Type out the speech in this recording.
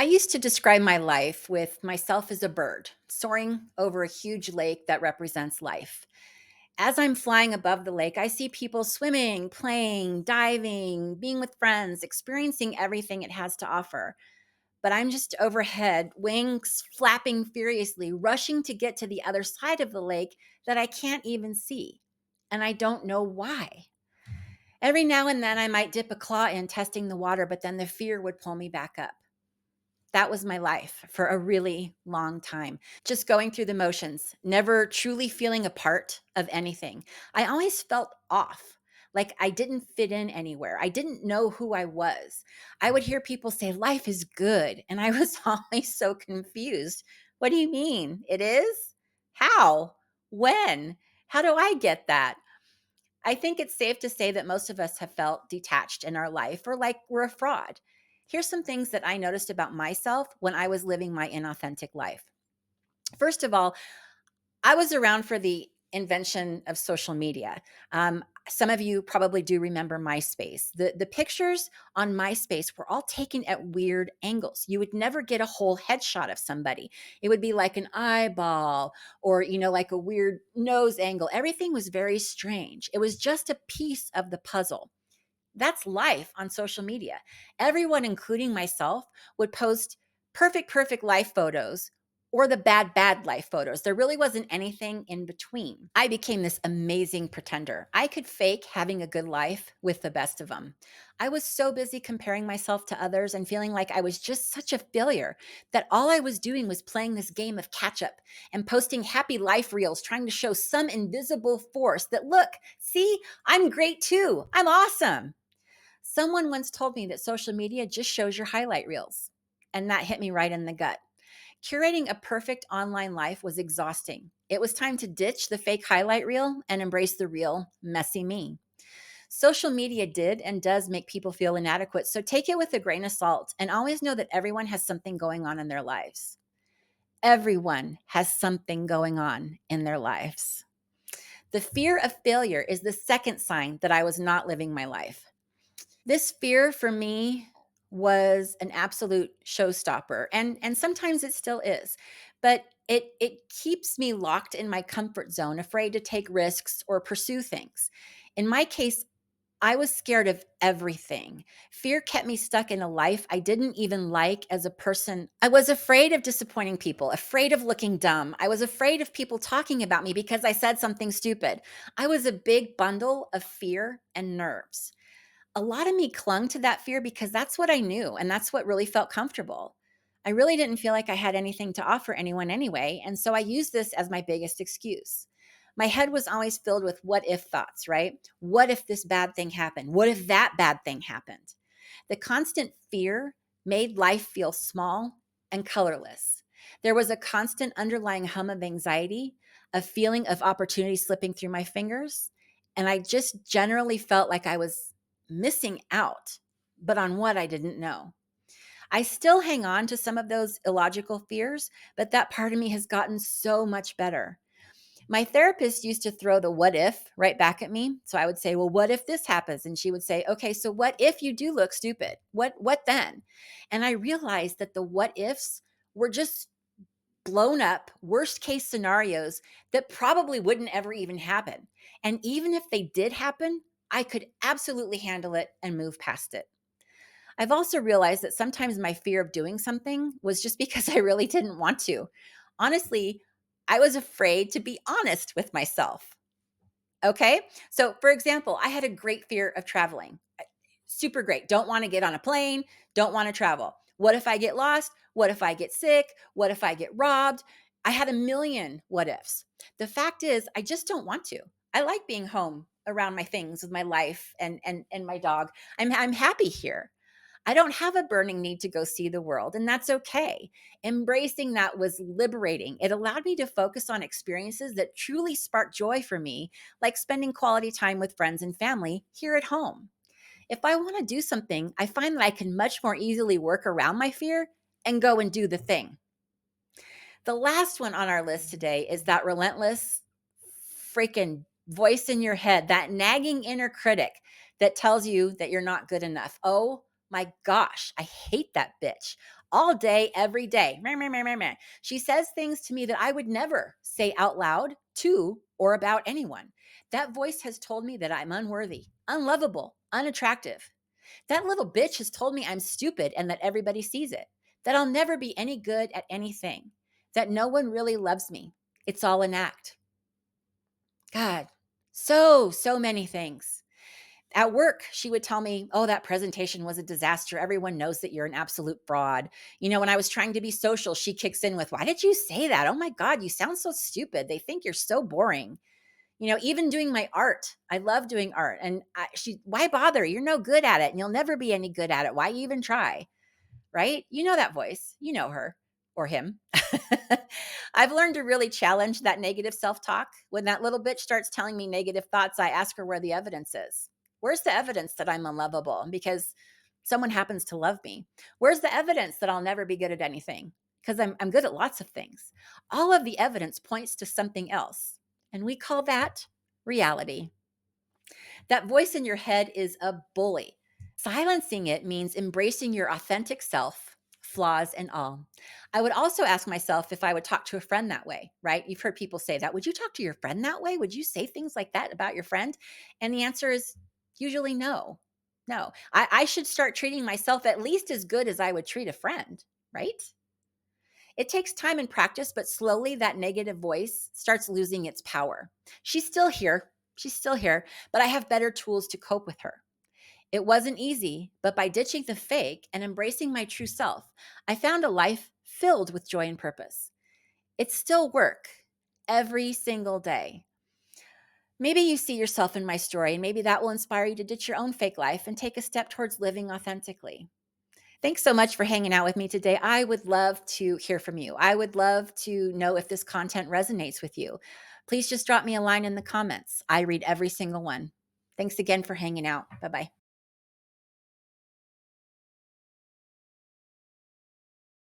I used to describe my life with myself as a bird soaring over a huge lake that represents life. As I'm flying above the lake, I see people swimming, playing, diving, being with friends, experiencing everything it has to offer. But I'm just overhead, wings flapping furiously, rushing to get to the other side of the lake that I can't even see. And I don't know why. Every now and then I might dip a claw in testing the water, but then the fear would pull me back up. That was my life for a really long time. Just going through the motions, never truly feeling a part of anything. I always felt off, like I didn't fit in anywhere. I didn't know who I was. I would hear people say, life is good. And I was always so confused. What do you mean? It is? How? When? How do I get that? I think it's safe to say that most of us have felt detached in our life or like we're a fraud. Here's some things that I noticed about myself when I was living my inauthentic life. First of all, I was around for the invention of social media. Some of you probably do remember MySpace. The pictures on MySpace were all taken at weird angles. You would never get a whole headshot of somebody. It would be like an eyeball or, like a weird nose angle. Everything was very strange. It was just a piece of the puzzle. That's life on social media. Everyone, including myself, would post perfect life photos or the bad life photos. There really wasn't anything in between. I became this amazing pretender. I could fake having a good life with the best of them. I was so busy comparing myself to others and feeling like I was just such a failure that all I was doing was playing this game of catch up and posting happy life reels, trying to show some invisible force that, look, see, I'm great too. I'm awesome. Someone once told me that social media just shows your highlight reels, and that hit me right in the gut. Curating a perfect online life was exhausting. It was time to ditch the fake highlight reel and embrace the real, messy me. Social media did and does make people feel inadequate, so take it with a grain of salt and always know that everyone has something going on in their lives. Everyone has something going on in their lives. The fear of failure is the second sign that I was not living my life. This fear for me was an absolute showstopper, and sometimes it still is. But it keeps me locked in my comfort zone, afraid to take risks or pursue things. In my case, I was scared of everything. Fear kept me stuck in a life I didn't even like as a person. I was afraid of disappointing people, afraid of looking dumb. I was afraid of people talking about me because I said something stupid. I was a big bundle of fear and nerves. A lot of me clung to that fear because that's what I knew and that's what really felt comfortable. I really didn't feel like I had anything to offer anyone anyway, and so I used this as my biggest excuse. My head was always filled with what if thoughts, right? What if this bad thing happened? What if that bad thing happened? The constant fear made life feel small and colorless. There was a constant underlying hum of anxiety, a feeling of opportunity slipping through my fingers, and I just generally felt like I was missing out, but on what I didn't know. I still hang on to some of those illogical fears, but that part of me has gotten so much better. My therapist used to throw the what if right back at me. So I would say, well, what if this happens? And she would say, okay, so what if you do look stupid? What then? And I realized that the what ifs were just blown up worst case scenarios that probably wouldn't ever even happen. And even if they did happen, I could absolutely handle it and move past it. I've also realized that sometimes my fear of doing something was just because I really didn't want to. Honestly, I was afraid to be honest with myself. Okay. So, for example, I had a great fear of traveling. Super great. Don't want to get on a plane, don't want to travel. What if I get lost? What if I get sick? What if I get robbed? I had a million what ifs. The fact is, I just don't want to. I like being home around my things with my life and my dog. I'm happy here. I don't have a burning need to go see the world, and that's okay. Embracing that was liberating. It allowed me to focus on experiences that truly spark joy for me, like spending quality time with friends and family here at home. If I want to do something, I find that I can much more easily work around my fear and go and do the thing. The last one on our list today is that relentless freaking voice in your head, that nagging inner critic that tells you that you're not good enough. Oh my gosh, I hate that bitch. all day, every day. Meh, meh, meh, meh, meh. She says things to me that I would never say out loud to or about anyone. That voice has told me that I'm unworthy, unlovable, unattractive. That little bitch has told me I'm stupid and that everybody sees it, that I'll never be any good at anything, that no one really loves me. It's all an act. God, so many things. At work, she would tell me, "Oh, that presentation was a disaster. Everyone knows that you're an absolute fraud." When I was trying to be social, she kicks in with, "Why did you say that? Oh my God, you sound so stupid. They think you're so boring." Even doing my art, I love doing art. And why bother? You're no good at it and you'll never be any good at it. Why even try? Right? You know that voice. You know her or him. I've learned to really challenge that negative self talk. When that little bitch starts telling me negative thoughts, I ask her where the evidence is. Where's the evidence that I'm unlovable because someone happens to love me? Where's the evidence that I'll never be good at anything? Because I'm good at lots of things. All of the evidence points to something else. And we call that reality. That voice in your head is a bully. Silencing it means embracing your authentic self, flaws and all. I would also ask myself if I would talk to a friend that way, right? You've heard people say that. Would you talk to your friend that way? Would you say things like that about your friend? And the answer is usually no. No, I should start treating myself at least as good as I would treat a friend, right? It takes time and practice, but slowly that negative voice starts losing its power. She's still here. She's still here, but I have better tools to cope with her. It wasn't easy, but by ditching the fake and embracing my true self, I found a life filled with joy and purpose. It's still work every single day. Maybe you see yourself in my story, and maybe that will inspire you to ditch your own fake life and take a step towards living authentically. Thanks so much for hanging out with me today. I would love to hear from you. I would love to know if this content resonates with you. Please just drop me a line in the comments. I read every single one. Thanks again for hanging out. Bye bye.